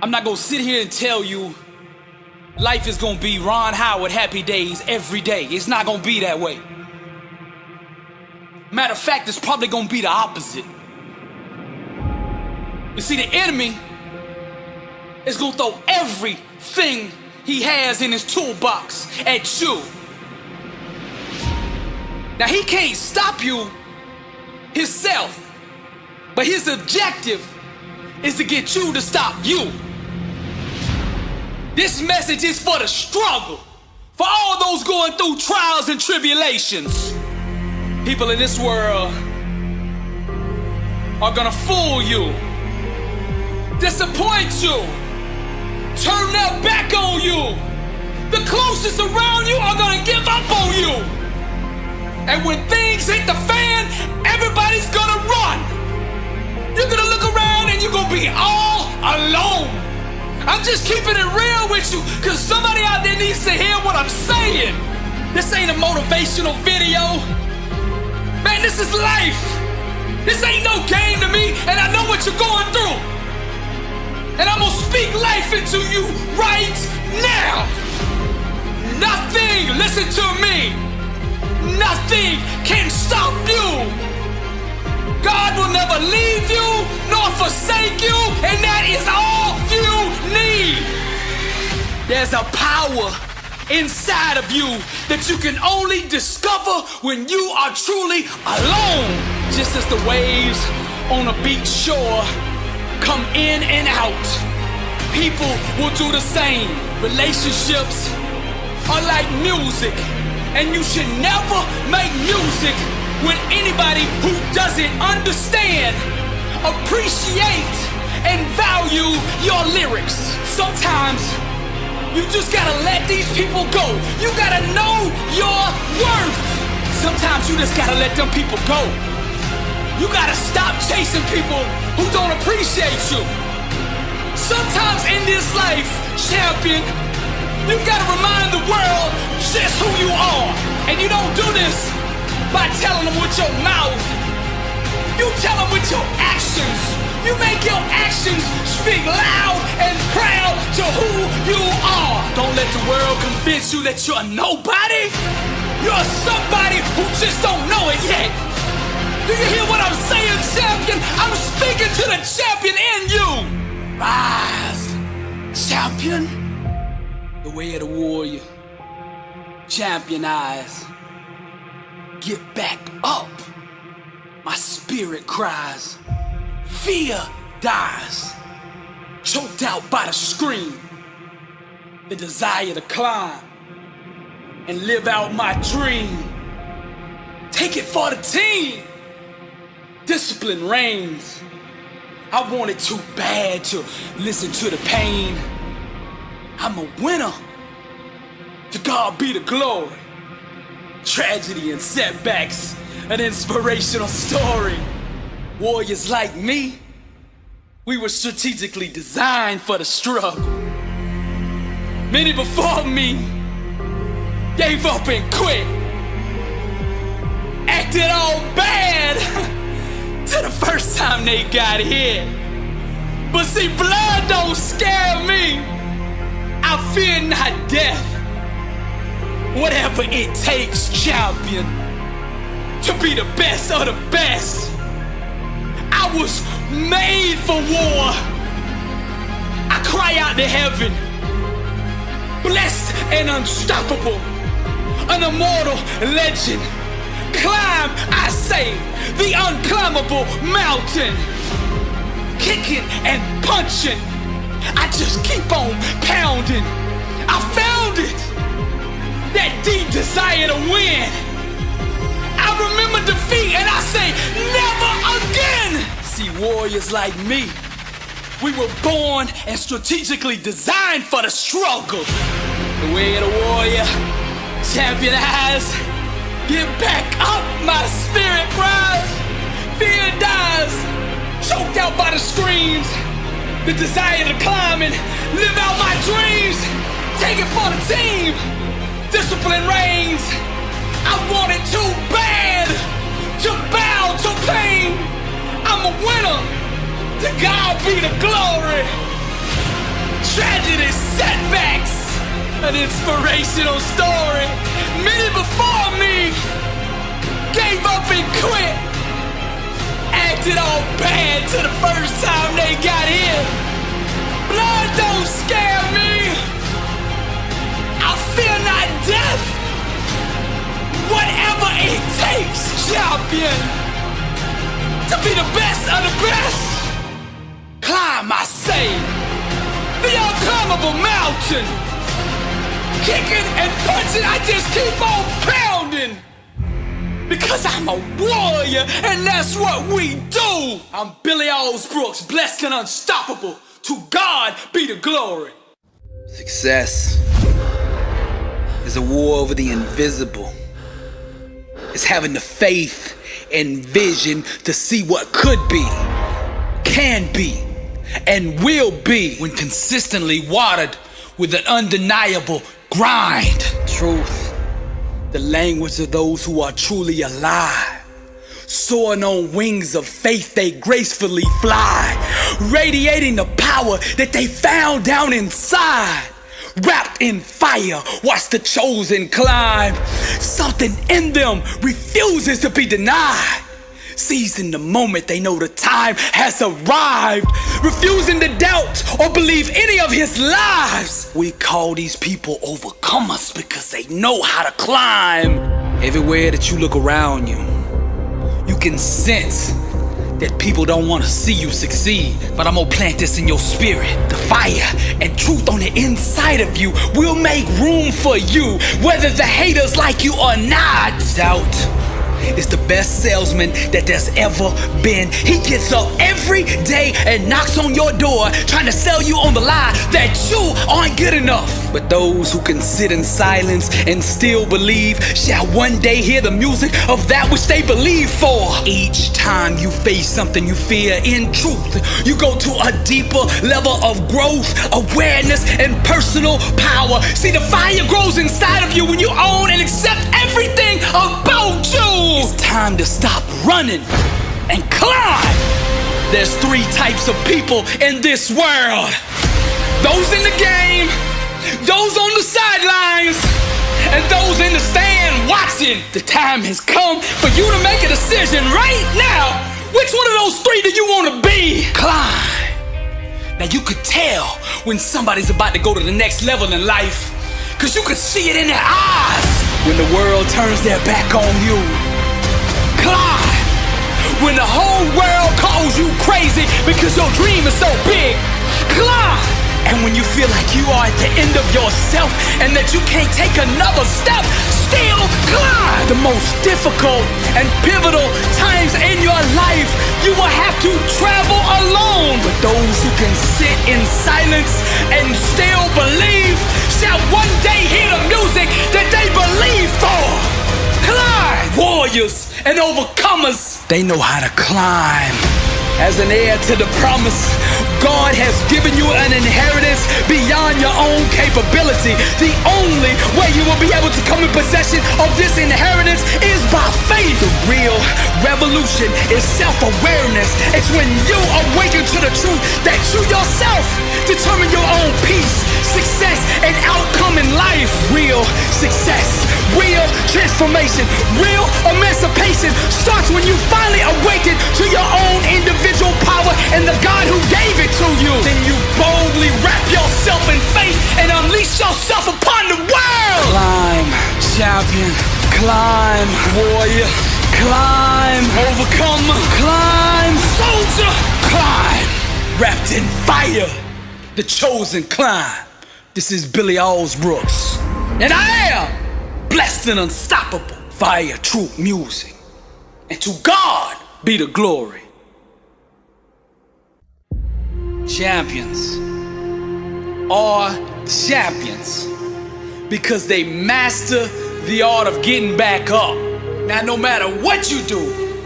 I'm not gonna sit here and tell you life is gonna be Ron Howard happy days every day. It's not gonna be that way. Matter of fact, it's probably gonna be the opposite. You see, the enemy is gonna throw everything he has in his toolbox at you. Now, he can't stop you himself, but his objective is to get you to stop you. This message is for the struggle, for all those going through trials and tribulations. People in this world are gonna fool you, disappoint you, turn their back on you. The closest around you are gonna give up on you. And when things hit the fan, everybody's gonna run. You're gonna look around and you're gonna be all alone. I'm just keeping it real with you, cause somebody out there needs to hear what I'm saying. This ain't a motivational video. Man, this is life. This ain't no game to me, and I know what you're going through. And I'm gonna speak life into you right now. Nothing, listen to me, nothing can stop you. God will never leave you nor forsake you, and that is all you need. There's a power inside of you that you can only discover when you are truly alone. Just as the waves on a beach shore come in and out, people will do the same. Relationships are like music, and you should never make music with anybody who doesn't understand, appreciate, and value your lyrics. Sometimes you just gotta let these people go. You gotta know your worth. Sometimes you just gotta let them people go. You gotta stop chasing people who don't appreciate you. Sometimes in this life, champion, you gotta remind the world just who you are. And you don't do this by telling them with your mouth. You tell them with your actions. You make your actions speak loud and proud to who you are. Don't let the world convince you that you're nobody. You're somebody who just don't know it yet. Do you hear what I'm saying, champion? I'm speaking to the champion in you. Rise, champion. The way of the warrior. Champion eyes. Get back up. My spirit cries. Fear dies. Choked out by the scream. The desire to climb and live out my dream. Take it for the team. Discipline reigns. I want it too bad to listen to the pain. I'm a winner. To God be the glory. Tragedy and setbacks, an inspirational story. Warriors like me, we were strategically designed for the struggle. Many before me gave up and quit, acted all bad till the first time they got hit. But see, blood don't scare me. I fear not death. Whatever it takes, champion, to be the best of the best. I was made for war. I cry out to heaven, blessed and unstoppable, an immortal legend. Climb, I say, the unclimbable mountain. Kicking and punching, I just keep on pounding. I found it. That deep desire to win. I remember defeat and I say, never again. See, warriors like me, we were born and strategically designed for the struggle. The way of the warrior, champion eyes. Get back up, my spirit cries. Fear dies, choked out by the screams. The desire to climb and live out my dreams. Take it for the team. Discipline reigns. I want it too bad to bow to pain. I'm a winner. To God be the glory. tragedy, setbacks, an inspirational story. Many before me gave up and quit, acted all bad till the first time they got in. Blood don't scare me, I fear not death. Whatever it takes, champion, to be the best of the best. Climb, I say, the unclimbable mountain. Kicking and punching, I just keep on pounding. Because I'm a warrior, and that's what we do. I'm Billy Alsbrook, blessed and unstoppable. To God be the glory. Success is a war over the invisible. It's having the faith and vision to see what could be, can be, and will be when consistently watered with an undeniable grind. Truth, the language of those who are truly alive. Soaring on wings of faith, they gracefully fly, radiating the power that they found down inside. Wrapped in fire, watch the chosen climb. Something in them refuses to be denied. Seizing the moment, they know the time has arrived. Refusing to doubt or believe any of his lies. We call these people overcomers because they know how to climb. Everywhere that you look around you, you can sense that people don't want to see you succeed. But I'm gonna plant this in your spirit. The fire and truth on the inside of you will make room for you, whether the haters like you or not. Doubt is the best salesman that there's ever been. He gets up every day and knocks on your door, trying to sell you on the lie that you aren't good enough. But those who can sit in silence and still believe shall one day hear the music of that which they believe for. Each time you face something you fear, in truth, you go to a deeper level of growth, awareness, and personal power. See, the fire grows inside of you when you own and accept everything about you. It's time to stop running and climb. There's three types of people in this world: those in the game, those on the sidelines, and those in the stand watching. The time has come for you to make a decision right now. Which one of those three do you want to be? Climb. Now you could tell when somebody's about to go to the next level in life, cause you could see it in their eyes. When the world turns their back on you, climb. When the whole world calls you crazy because your dream is so big, climb. And when you feel like you are at the end of yourself and that you can't take another step, still climb. The most difficult and pivotal times in your life, you will have to travel alone. But those who can sit in silence and still believe shall one day hear the music that they believe for. Climb! Warriors and overcomers, they know how to climb. As an heir to the promise, God has given you an inheritance beyond your own capability. The only way you will be able to come in possession of this inheritance is by faith. The real revolution is self-awareness. It's when you awaken to the truth that you yourself determine your own peace, success, and outcome in life. Real success, real transformation, real emancipation starts when you finally awaken to your own individual power and the God who gave it to you. Then you boldly wrap yourself in faith and unleash yourself upon the world. Climb, champion. Climb, warrior. Climb, overcomer. Climb, soldier. Climb, wrapped in fire. The chosen climb. This is Billy Alsbrooks, and I am blessed and unstoppable. Fire, truth, music, and to God be the glory. Champions are champions because they master the art of getting back up. Now, no matter what you do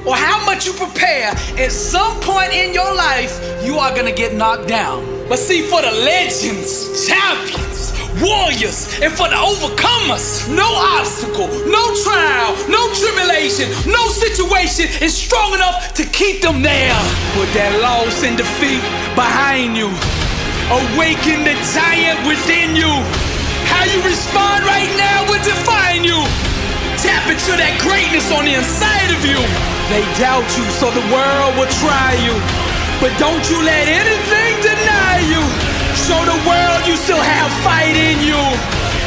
or how much you prepare, at some point in your life, you are gonna get knocked down. But see, for the legends, champions, warriors, and for the overcomers, no obstacle, no trial, no tribulation, no situation is strong enough to keep them there. Put that loss and defeat behind you. Awaken the giant within you. How you respond right now will define you. Tap into that greatness on the inside of you. They doubt you, so the world will try you. But don't you let anything deny you. Show the world you still have fight in you.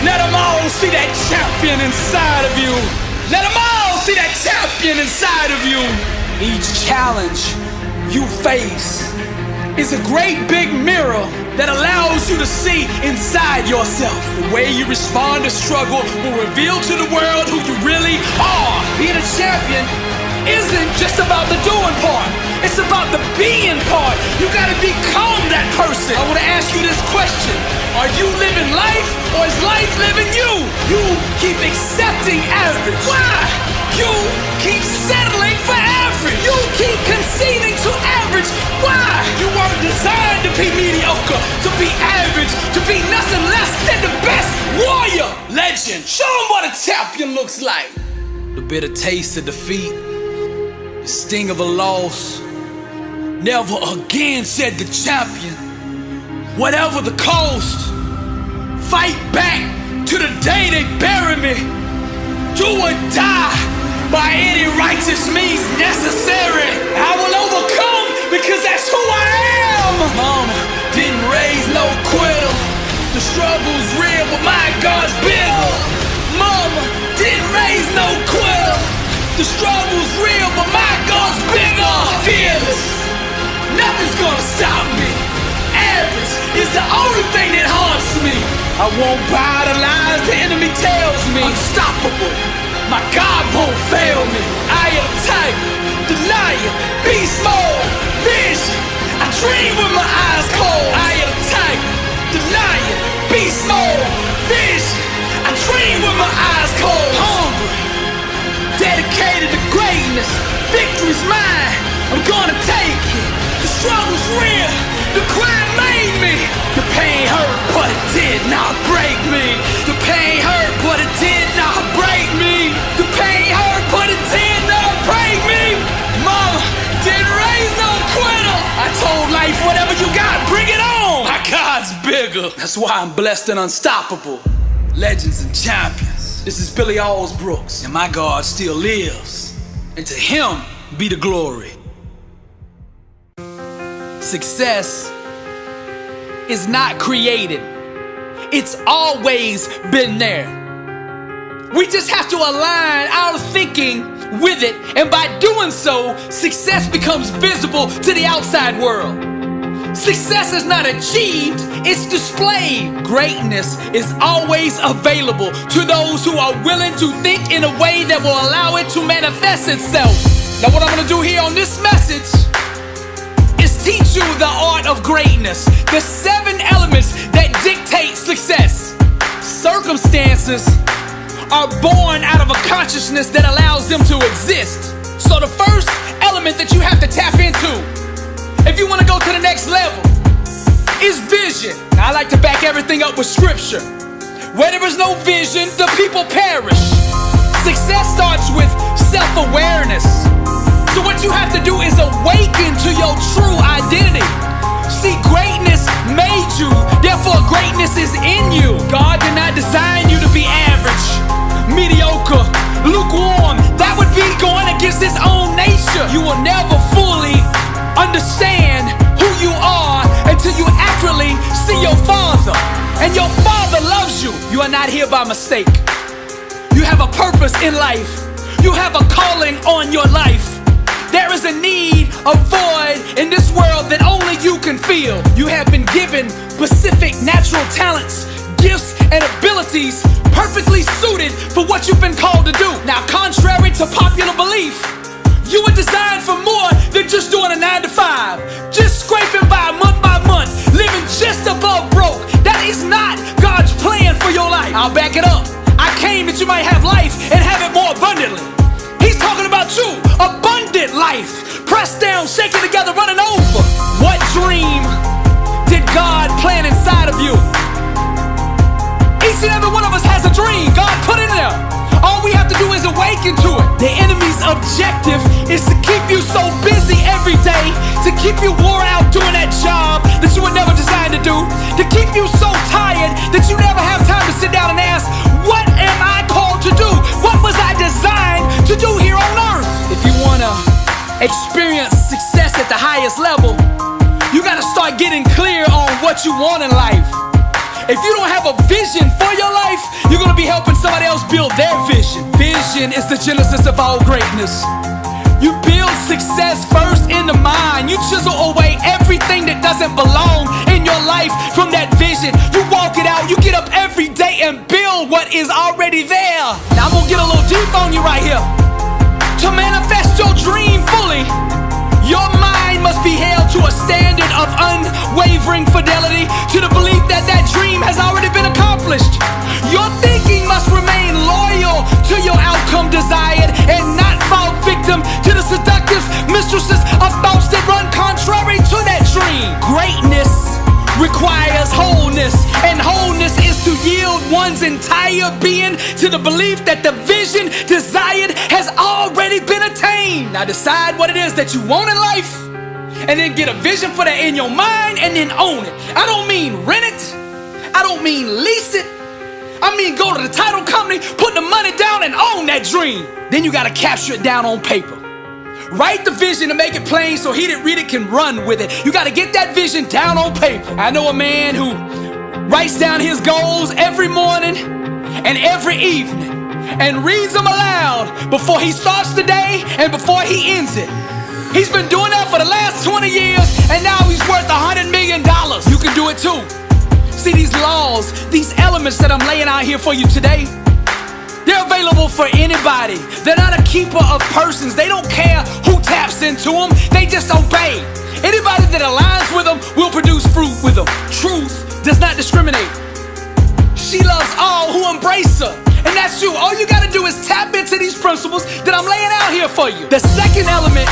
Let them all see that champion inside of you. Let them all see that champion inside of you. Each challenge you face is a great big mirror that allows you to see inside yourself. The way you respond to struggle will reveal to the world who you really are. Being a champion isn't just about the doing part. It's about the being part. You gotta become that person. I wanna ask you this question. Are you living life or is life living you? You keep accepting average. Why? You keep settling for average. You keep conceding to average. Why? You weren't designed to be mediocre, to be average, to be nothing less than the best warrior. Legend. Show them what a champion looks like. The bitter taste of defeat, the sting of a loss. Never again, said the champion. Whatever the cost, fight back to the day they bury me. Do or die by any righteous means necessary. I will overcome because that's who I am. Mama didn't raise no quitter. The struggle's real, but my God's bigger. Mama didn't raise no quitter. The struggle's real, but my God's bigger. Fearless, nothing's gonna stop me. Average is the only thing that haunts me. I won't buy the lies the enemy tells me. Unstoppable, my God won't fail me. I am tight, the lion, beast mode, vision. I dream with my eyes cold. I am tight, the lion, beast mode, vision. I dream with my eyes cold. Hungry, dedicated to greatness. Victory's mine, I'm gonna take it. The struggle's real, the crime made me. The pain hurt, but it did not break me. The pain hurt, but it did not break me. The pain hurt, but it did not break me. Mama didn't raise no quitter. I told life, whatever you got, bring it on. My God's bigger. That's why I'm blessed and unstoppable. Legends and champions. This is Billy Alsbrook, and my God still lives. And to him be the glory. Success is not created. It's always been there. We just have to align our thinking with it, and by doing so, success becomes visible to the outside world. Success is not achieved, it's displayed. Greatness is always available to those who are willing to think in a way that will allow it to manifest itself. Now what I'm gonna do here on this message is teach you the art of greatness, the 7 elements that dictate success. Circumstances are born out of a consciousness that allows them to exist. So the first element that you have to tap into, if you want to go to the next level, is vision. Now, I like to back everything up with scripture. Where there is no vision, the people perish. Success starts with self-awareness. So what you have to do is awaken to your true identity. See, greatness made you, therefore greatness is in you. God did not design you to be average, mediocre, lukewarm. That would be going against his own nature. You will never fully understand who you are until you accurately see your Father. And your Father loves you. You are not here by mistake. You have a purpose in life. You have a calling on your life. There is a need, a void in this world that only you can feel. You have been given specific natural talents, gifts, and abilities perfectly suited for what you've been called to do. Now, contrary to popular belief, you were designed for more than just doing a 9-to-5, just scraping by month, living just above broke. That is not God's plan for your life. I'll back it up. I came that you might have life and have it more abundantly. He's talking about you, abundant life, pressed down, shaken together, running over. What dream did God plant inside of you? Each and every one of us has a dream. God put it in there. All we have to do is awaken to it. The enemy's objective is to keep you so busy every day, to keep you wore out doing that job that you were never designed to do, start getting clear on what you want in life. If you don't have a vision for your life, you're gonna be helping somebody else build their vision. Vision is the genesis of all greatness. You build success first in the mind. You chisel away everything that doesn't belong in your life from that vision. You walk it out, you get up every day and build what is already there. Now I'm gonna get a little deep on you right here. To manifest your dream fully, your mind must be held to a standard of unwavering fidelity to the belief that that dream has already been accomplished. Your thinking must remain loyal to your outcome desired and not fall victim to the seductive mistresses of thoughts that run contrary to that dream. Greatness requires wholeness, and wholeness is to yield one's entire being to the belief that the vision desired has already been attained. Now decide what it is that you want in life, and then get a vision for that in your mind, and then own it. I don't mean rent it, I don't mean lease it, I mean go to the title company, put the money down and own that dream. Then you gotta capture it down on paper. Write the vision to make it plain so he that read it can run with it. You gotta get that vision down on paper. I know a man who writes down his goals every morning and every evening and reads them aloud before he starts the day and before he ends it. He's been doing that for the last 20 years and now he's worth $100 million. You can do it too. See, these laws, these elements that I'm laying out here for you today, they're available for anybody. They're not a keeper of persons. They don't care who taps into them. They just obey. Anybody that aligns with them will produce fruit with them. Truth does not discriminate. She loves all who embrace her. And that's you. All you gotta do is tap into these principles that I'm laying out here for you. The second element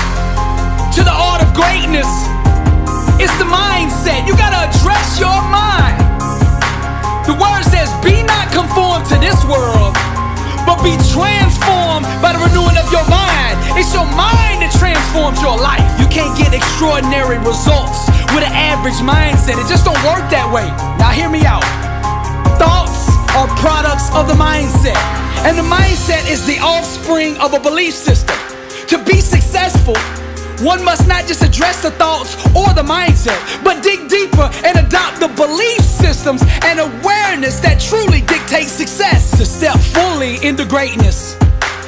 to the art of greatness is the mindset. You gotta address your mind. The word says, be not conformed to this world, but be transformed by the renewing of your mind. It's your mind that transforms your life. You can't get extraordinary results with an average mindset. It just don't work that way. Now hear me out. Thoughts are products of the mindset, and the mindset is the offspring of a belief system. To be successful, one must not just address the thoughts or the mindset, but dig deeper and adopt the belief systems and awareness that truly dictate success. To step fully into greatness,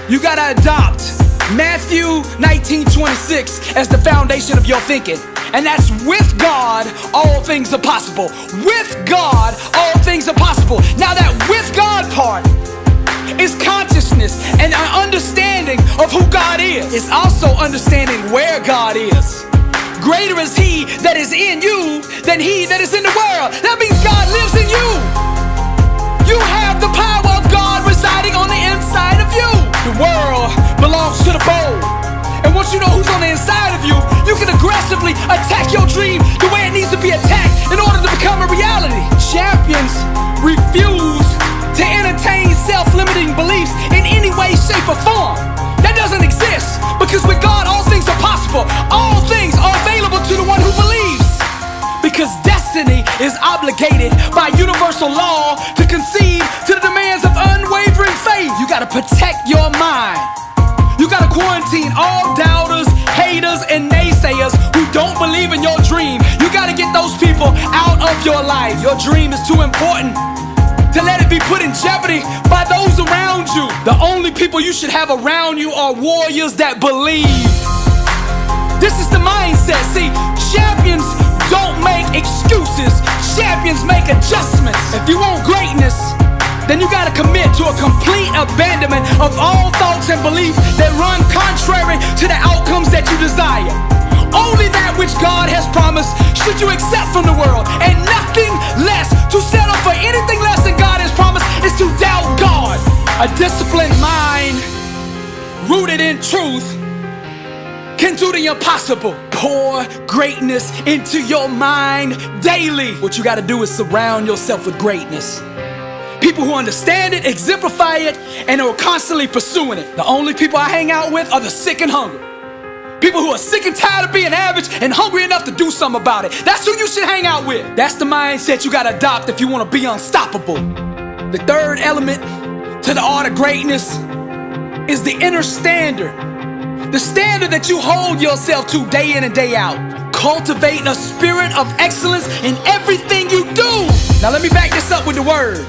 you gotta adopt Matthew 19:26 as the foundation of your thinking. And that's with God, all things are possible. With God, all things are possible. Now that with God part is consciousness and an understanding of who God is. It's also understanding where God is. Greater is He that is in you than he that is in the world. That means God lives in you. You have the power of God residing on the inside of you. The world belongs to the bold. And once you know who's on the inside of you, you can aggressively attack your dream the way it needs to be attacked in order to become a reality. Champions refuse to entertain self-limiting beliefs in any way, shape, or form. That doesn't exist, because with God all things are possible. All things are available to the one who believes. Because destiny is obligated by universal law to concede to the demands of unwavering faith. You gotta protect your mind. You gotta quarantine all doubters, haters, and naysayers who don't believe in your dream. You gotta get those people out of your life. Your dream is too important to let it be put in jeopardy by those around you. The only people you should have around you are warriors that believe. This is the mindset. See, champions don't make excuses. Champions make adjustments. If you want greatness, then you gotta commit to a complete abandonment of all thoughts and beliefs that run contrary to the outcomes that you desire. Only that which God has promised should you accept from the world, and nothing less. To settle for anything less than God has promised is to doubt God. A disciplined mind rooted in truth can do the impossible. Pour greatness into your mind daily. What you gotta do is surround yourself with greatness. People who understand it, exemplify it, and are constantly pursuing it. The only people I hang out with are the sick and hungry. People who are sick and tired of being average and hungry enough to do something about it. That's who you should hang out with. That's the mindset you gotta adopt if you wanna be unstoppable. The third element to the art of greatness is the inner standard. The standard that you hold yourself to day in and day out. cultivate a spirit of excellence in everything you do. Now let me back this up with the word.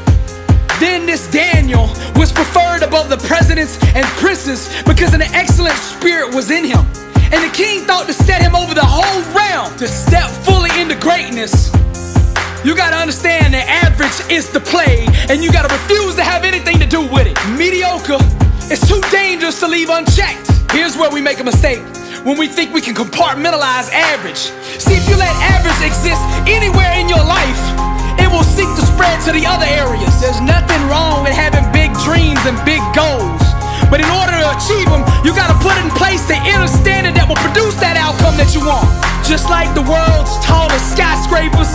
Then this Daniel was preferred above the presidents and princes because an excellent spirit was in him. And the king thought to set him over the whole realm. To step fully into greatness, you gotta understand that average is the play, and you gotta refuse to have anything to do with it. Mediocre is too dangerous to leave unchecked. Here's where we make a mistake. When we think we can compartmentalize average. See, if you let average exist anywhere in your life, it will seek to spread to the other areas. There's nothing wrong with having big dreams and big goals. But in order to achieve them, you gotta put in place the inner standard that will produce that outcome that you want. Just like the world's tallest skyscrapers,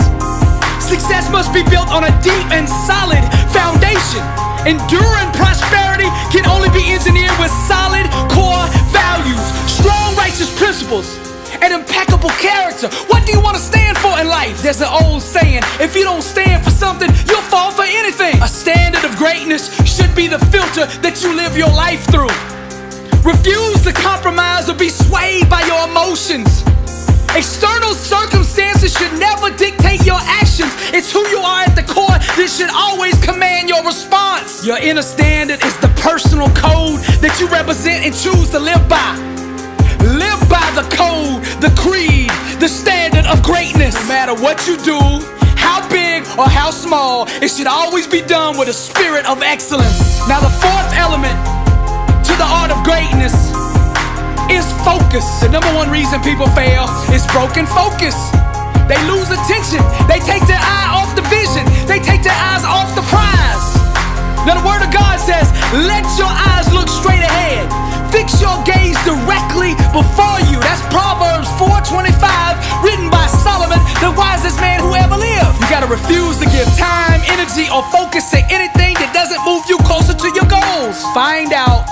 success must be built on a deep and solid foundation. Enduring prosperity can only be engineered with solid core values, strong righteous principles, and impeccable character. What do you want to stand for in life? There's an old saying, if you don't stand for something, you'll fall for anything. A standard of greatness should be the filter that you live your life through. Refuse to compromise or be swayed by your emotions. External circumstances should never dictate your actions. It's who you are at the core that should always command your response. Your inner standard is the personal code that you represent and choose to live by. Live by the code, the creed, the standard of greatness. No matter what you do, how big or how small, it should always be done with a spirit of excellence. Now the fourth element to the art of greatness is focus. The number one reason people fail is broken focus. They lose attention. They take their eye off the vision. They take their eyes off the prize. Now the word of God says, let your eyes look straight ahead. Fix your gaze directly before you. That's Proverbs 4:25, written by Solomon, the wisest man who ever lived. You gotta refuse to give time, energy, or focus to anything that doesn't move you closer to your goals. Find out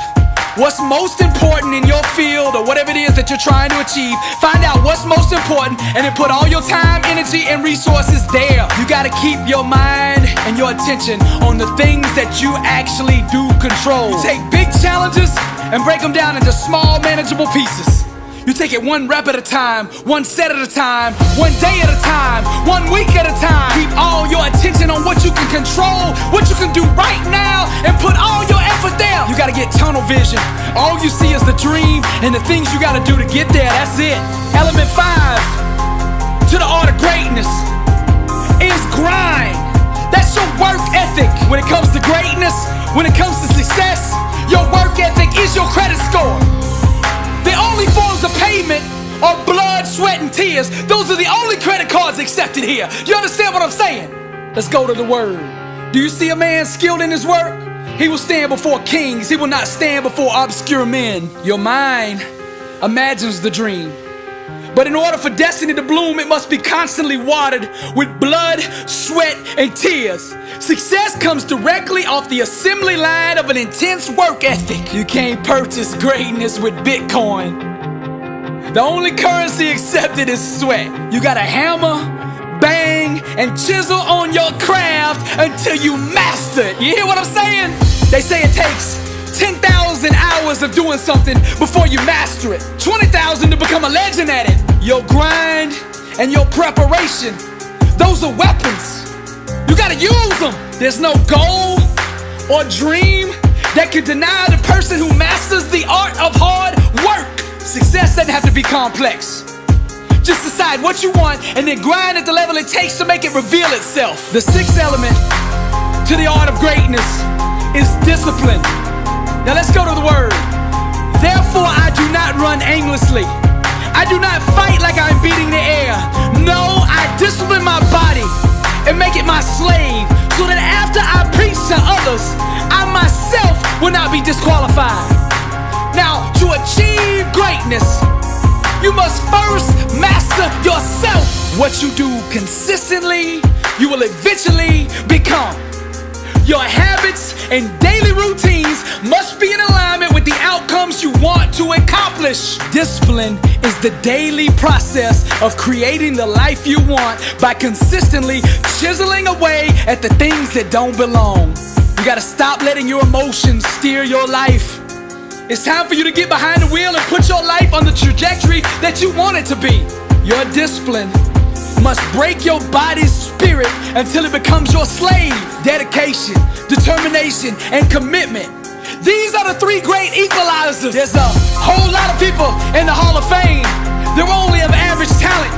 what's most important in your field or whatever it is that you're trying to achieve. Find out what's most important and then put all your time, energy, and resources there. You gotta keep your mind and your attention on the things that you actually do control. You take big challenges and break them down into small, manageable pieces. You take it one rep at a time, one set at a time, one day at a time, 1 week at a time. Keep all your attention on what you can control, what you can do right now, and put all your effort there. You gotta get tunnel vision. All you see is the dream and the things you gotta do to get there. That's it. Element 5 to the art of greatness is grind. That's your work ethic. When it comes to greatness, when it comes to success, your work ethic is your credit score. The only forms of payment are blood, sweat, and tears. Those are the only credit cards accepted here. You understand what I'm saying? Let's go to the word. Do you see a man skilled in his work? He will stand before kings. He will not stand before obscure men. Your mind imagines the dream. But in order for destiny to bloom, it must be constantly watered with blood, sweat, and tears. Success comes directly off the assembly line of an intense work ethic. You can't purchase greatness with Bitcoin. The only currency accepted is sweat. You gotta hammer, bang, and chisel on your craft until you master it. You hear what I'm saying? They say it takes 10,000 hours of doing something before you master it. 20,000 to become a legend at it. Your grind and your preparation, those are weapons. You gotta use them. There's no goal or dream that can deny the person who masters the art of hard work. Success doesn't have to be complex. Just decide what you want and then grind at the level it takes to make it reveal itself. The sixth element to the art of greatness is discipline. Now let's go to the word. Therefore I do not run aimlessly. I do not fight like I'm beating the air. No, I discipline my body and make it my slave, so that after I preach to others, I myself will not be disqualified. Now, to achieve greatness, you must first master yourself. What you do consistently, you will eventually become. Your habits and daily routines must be in alignment with the outcomes you want to accomplish. Discipline is the daily process of creating the life you want by consistently chiseling away at the things that don't belong. You gotta stop letting your emotions steer your life. It's time for you to get behind the wheel and put your life on the trajectory that you want it to be. Your discipline must break your body's spirit until it becomes your slave. Dedication, determination, and commitment. These are the three great equalizers. There's a whole lot of people in the Hall of Fame. They're only of average talent,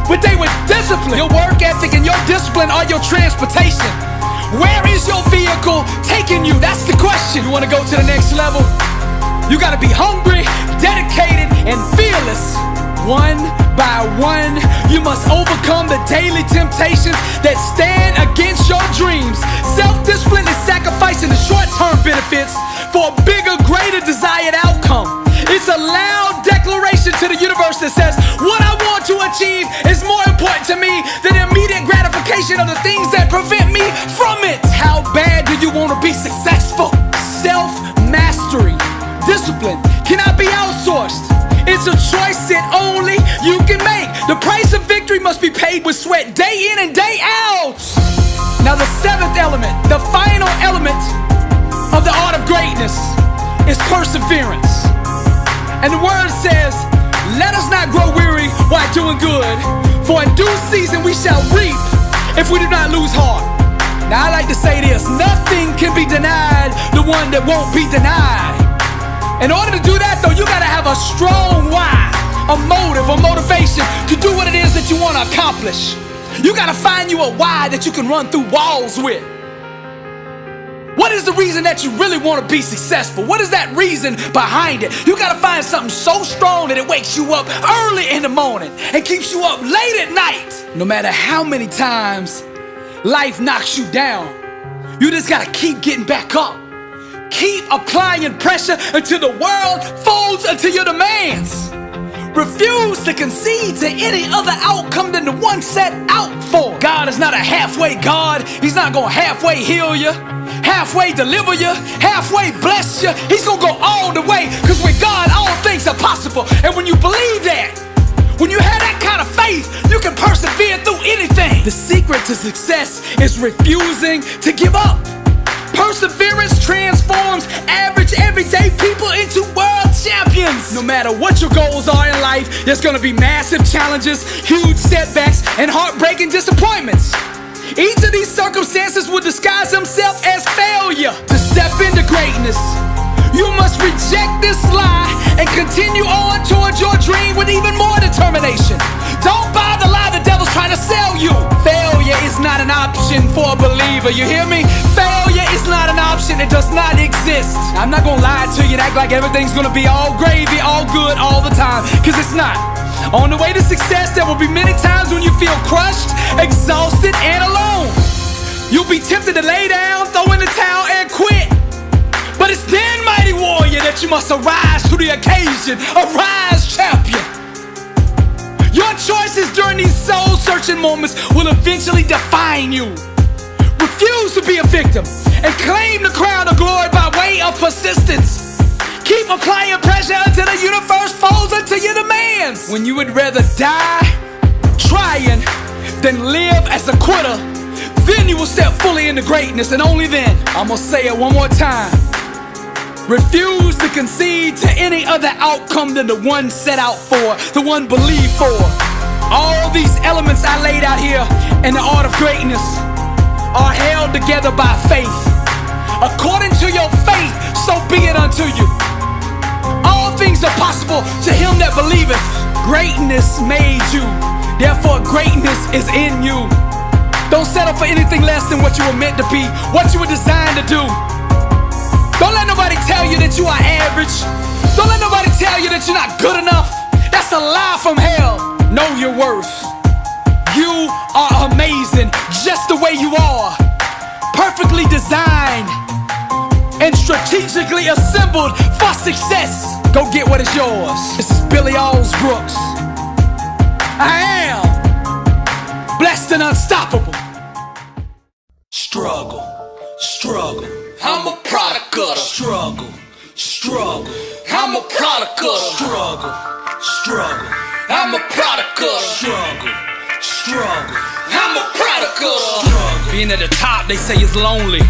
but they were disciplined. Your work ethic and your discipline are your transportation. Where is your vehicle taking you? That's the question. You want to go to the next level? You got to be hungry, dedicated, and fearless. One by one, you must overcome the daily temptations that stand against your dreams. Self-discipline is sacrificing the short-term benefits for a bigger, greater desired outcome. It's a loud declaration to the universe that says, what I want to achieve is more important to me than the immediate gratification of the things that prevent me from it. How bad do you want to be successful? Self-mastery, discipline cannot be outsourced. It's a choice that only you can make. The price of victory must be paid with sweat day in and day out. Now the seventh element, the final element of the art of greatness is perseverance. And the word says, let us not grow weary while doing good, for in due season we shall reap if we do not lose heart. Now I like to say this, nothing can be denied the one that won't be denied. In order to do that though, you gotta have a strong why, a motive, a motivation to do what it is that you wanna accomplish. You gotta find you a why that you can run through walls with. What is the reason that you really want to be successful? What is that reason behind it? You gotta find something so strong that it wakes you up early in the morning and keeps you up late at night. No matter how many times life knocks you down, you just gotta keep getting back up. Keep applying pressure until the world folds unto your demands. Refuse to concede to any other outcome than the one set out for. God is not a halfway God. He's not gonna halfway heal you, halfway deliver you, halfway bless you. He's gonna go all the way, because with God all things are possible. And when you believe that, when you have that kind of faith, you can persevere through anything. The secret to success is refusing to give up. Perseverance transforms average, everyday people into world champions. No matter what your goals are in life, there's gonna be massive challenges, huge setbacks, and heartbreaking disappointments. Each of these circumstances will disguise themselves as failure. To step into greatness, you must reject this lie and continue on towards your dream with even more determination. Don't buy the lie the devil's trying to sell you. Failure is not an option for a believer, you hear me? Failure is not an option, it does not exist. I'm not gonna lie to you and act like everything's gonna be all gravy, all good, all the time, because it's not. On the way to success, there will be many times when you feel crushed, exhausted, and alone. You'll be tempted to lay down, throw in the towel, and quit. But it's then, mighty warrior, that you must arise to the occasion. Arise, champion. Your choices during these soul-searching moments will eventually define you. Refuse to be a victim and claim the crown of glory by way of persistence. Keep applying pressure until the universe folds unto your demands. When you would rather die trying than live as a quitter, then you will step fully into greatness, and only then. I'm gonna say it one more time. Refuse to concede to any other outcome than the one set out for, the one believed for. All these elements I laid out here in the art of greatness are held together by faith. According to your faith, so be it unto you. All things are possible to him that believeth. Greatness made you, therefore greatness is in you. Don't settle for anything less than what you were meant to be, what you were designed to do. Don't let nobody tell you that you are average. Don't let nobody tell you that you're not good enough. That's a lie from hell. Know your worth. You are amazing just the way you are. Perfectly designed and strategically assembled for success. Go get what is yours. This is Billy Alsbrook. I am blessed and unstoppable. Struggle, struggle. I'm a product of the struggle, struggle. I'm a product of the struggle, struggle. I'm a product of the struggle, struggle. I'm a product of the being at the top, they say is lonely.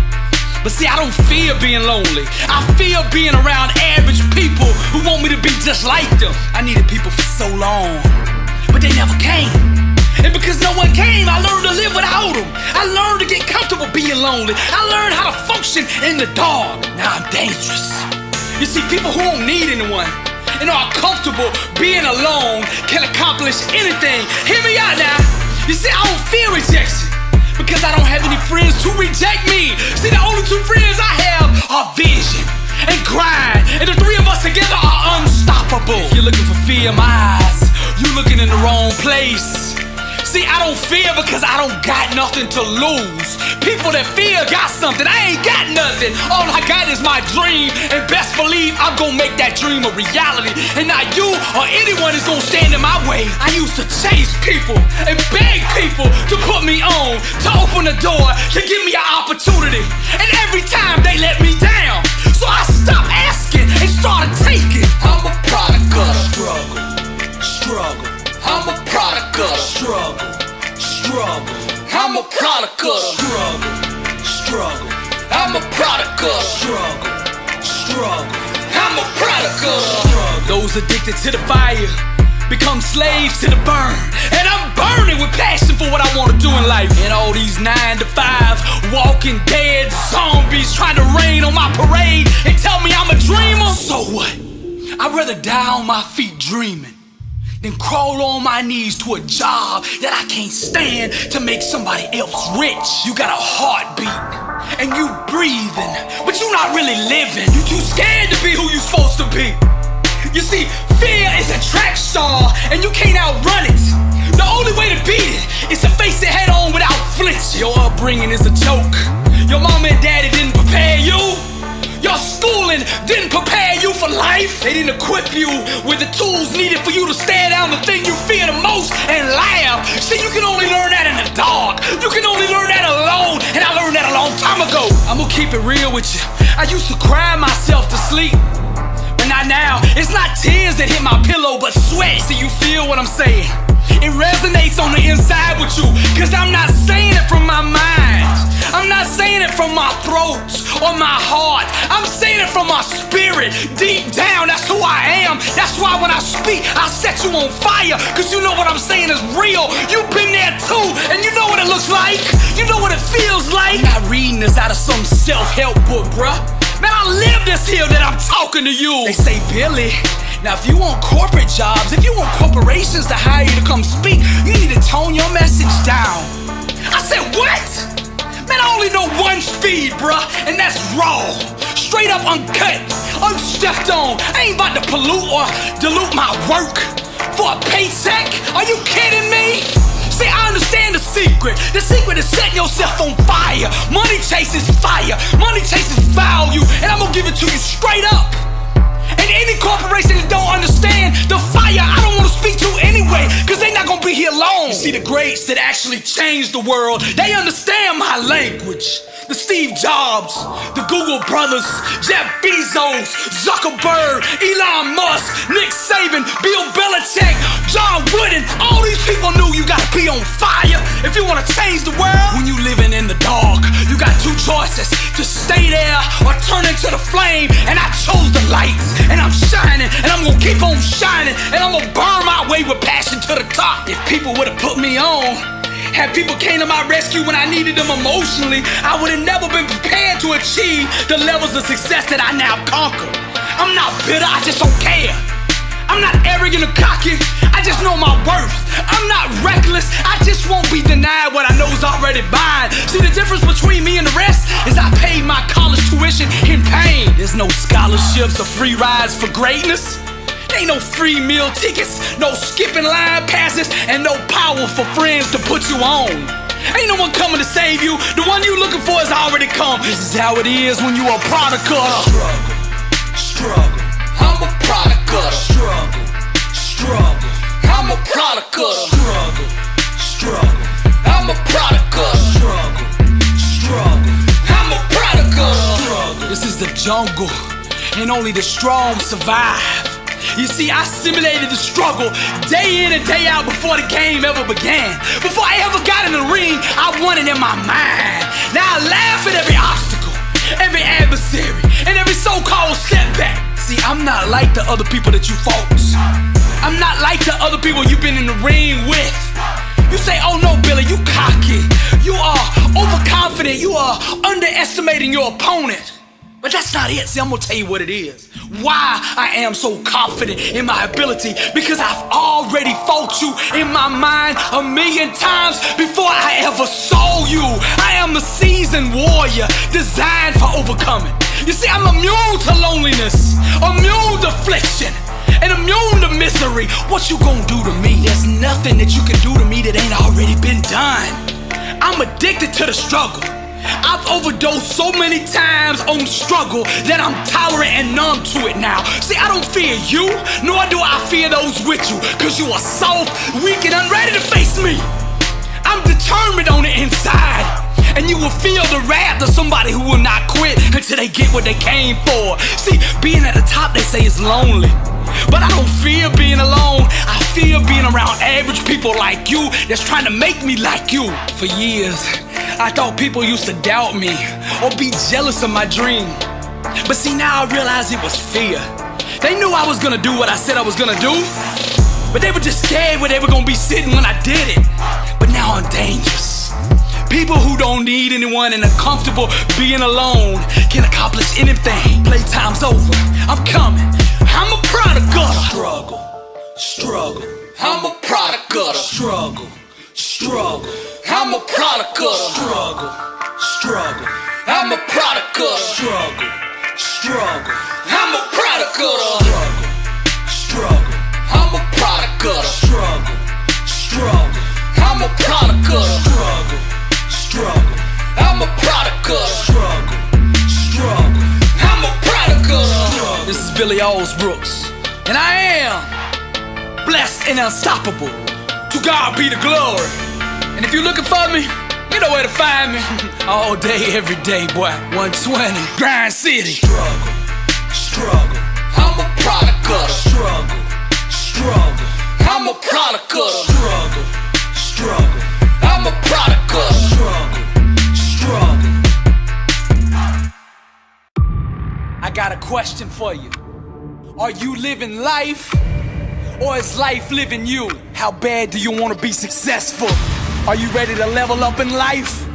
But see, I don't fear being lonely. I fear being around average people who want me to be just like them. I needed people for so long, but they never came. And because no one came, I learned to live without them. I learned to get comfortable being lonely. I learned how to function in the dark. Now I'm dangerous. You see, people who don't need anyone and are comfortable being alone can accomplish anything. Hear me out now. You see, I don't fear rejection because I don't have any friends to reject me. See, the only two friends I have are vision and grind, and the three of us together are unstoppable. If you're looking for fear in my eyes, you're looking in the wrong place. See, I don't fear because I don't got nothing to lose. People that fear got something, I ain't got nothing. All I got is my dream, and best believe I'm gonna make that dream a reality. And not you or anyone is gonna stand in my way. I used to chase people and beg people to put me on, to open the door, to give me an opportunity. And every time they let me down, so I stopped asking and started taking. I'm a product of struggle. I'm a product of struggle. I'm a product of struggle. I'm a product of struggle. I'm a product of those addicted to the fire become slaves to the burn. And I'm burning with passion for what I want to do in life. And all these 9 to 5 walking dead zombies trying to rain on my parade and tell me I'm a dreamer. So what? I'd rather die on my feet dreaming than crawl on my knees to a job that I can't stand to make somebody else rich. You got a heartbeat and you breathing, but you're not really living. You too scared to be who you supposed to be. You see, fear is a track star and you can't outrun it. The only way to beat it is to face it head on without flinch. Your upbringing is a joke. Your mama and daddy didn't prepare you. Your schooling didn't prepare you for life. They didn't equip you with the tools needed for you to stare down the thing you fear the most and laugh. See, you can only learn that in the dark. You can only learn that alone, and I learned that a long time ago. I'm gonna keep it real with you. I used to cry myself to sleep, but not now. It's not tears that hit my pillow, but sweat. See, you feel what I'm saying? It resonates on the inside with you, cause I'm not saying it from my mind. I'm not saying it from my throat or my heart. I'm saying it from my spirit. Deep down, that's who I am. That's why when I speak, I set you on fire, cause you know what I'm saying is real. You've been there too, and you know what it looks like. You know what it feels like. I'm not reading this out of some self-help book, bruh. Man, I live this here that I'm talking to you. They say, Billy, now if you want corporate jobs, if you want corporations to hire you to come speak, you need to tone your message down. I said, what? Man, I only know one speed, bruh, and that's raw. Straight up uncut, unstepped on. I ain't about to pollute or dilute my work for a paycheck. Are you kidding me? See, I understand the secret. The secret is setting yourself on fire. Money chases fire. Money chases value, and I'm gonna give it to you straight up. And any corporation that don't understand the fire, I don't want to speak to anyway, cause they not gonna be here long. You see, the greats that actually changed the world, they understand my language. The Steve Jobs, the Google brothers, Jeff Bezos, Zuckerberg, Elon Musk, Nick Saban, Bill Belichick, John Wooden. All these people knew you gotta be on fire if you wanna change the world. When you living in the dark, you got two choices: to stay there or turn into the flame. And I chose the light, and I'm shining, and I'm gonna keep on shining, and I'm gonna burn my way with passion to the top. If people would've put me on, had people came to my rescue when I needed them emotionally, I would have never been prepared to achieve the levels of success that I now conquer. I'm not bitter, I just don't care. I'm not arrogant or cocky, I just know my worth. I'm not reckless, I just won't be denied what I know is already mine. See, the difference between me and the rest is I paid my college tuition in pain. There's no scholarships or free rides for greatness. Ain't no free meal tickets, no skipping line passes, and no powerful friends to put you on. Ain't no one coming to save you. The one you looking for has already come. This is how it is when you a product of struggle. I'm a product of struggle. I'm a product of struggle. I'm a product of struggle. I'm a product of struggle. This is the jungle, and only the strong survive. You see, I simulated the struggle day in and day out before the game ever began. Before I ever got in the ring, I won it in my mind. Now I laugh at every obstacle, every adversary, and every so-called setback. See, I'm not like the other people that you folks. I'm not like the other people you've been in the ring with. You say, oh no, Billy, you cocky. You are overconfident. You are underestimating your opponent. But that's not it. See, I'm gonna tell you what it is. Why I am so confident in my ability. Because I've already fought you in my mind 1,000,000 times before I ever saw you. I am a seasoned warrior designed for overcoming. You see, I'm immune to loneliness, immune to affliction, and immune to misery. What you gonna do to me? There's nothing that you can do to me that ain't already been done. I'm addicted to the struggle. I've overdosed so many times on struggle that I'm tolerant and numb to it now. See, I don't fear you, nor do I fear those with you, cause you are soft, weak, and unready to face me. I'm determined on the inside, and you will feel the wrath of somebody who will not quit until they get what they came for. See, being at the top, they say, is lonely. But I don't fear being alone. I fear being around average people like you that's trying to make me like you. For years, I thought people used to doubt me or be jealous of my dream. But see, now I realize it was fear. They knew I was gonna do what I said I was gonna do, but they were just scared where they were gonna be sitting when I did it. But now I'm dangerous. People who don't need anyone and are comfortable being alone can accomplish anything. Playtime's over. I'm coming. I'm a product of the struggle, struggle. I'm a product of the struggle, struggle. I'm a product of the struggle, struggle. I'm a product of the struggle, struggle. I'm a product of the struggle, struggle. I'm a product of the struggle, struggle. I'm a product of the struggle, struggle. I'm a product of the struggle, struggle. I'm a product of the struggle. This is Billy Alsbrook, and I am blessed and unstoppable. To God be the glory. And if you're looking for me, you know where to find me. All day, every day, boy. 120, Grind City. Struggle, struggle. I'm a product of the struggle, struggle. I'm a product of the struggle, struggle. I'm a product of the struggle, struggle. I got a question for you. Are you living life, or is life living you? How bad do you want to be successful? Are you ready to level up in life?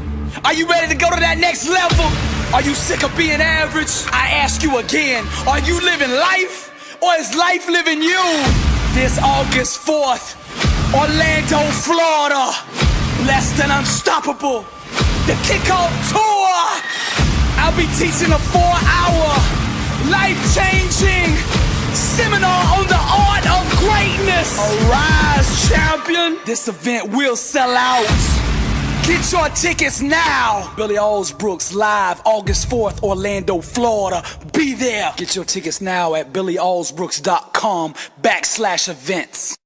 Are you ready to go to that next level? Are you sick of being average? I ask you again, are you living life, or is life living you? This August 4th, Orlando, Florida, blessed and unstoppable, the kickoff tour. I'll be teaching a 4-hour, life-changing seminar on the art of greatness. Arise, champion. This event will sell out. Get your tickets now. Billy Alsbrook's live August 4th, Orlando, Florida. Be there. Get your tickets now at billyalsbrooks.com/events.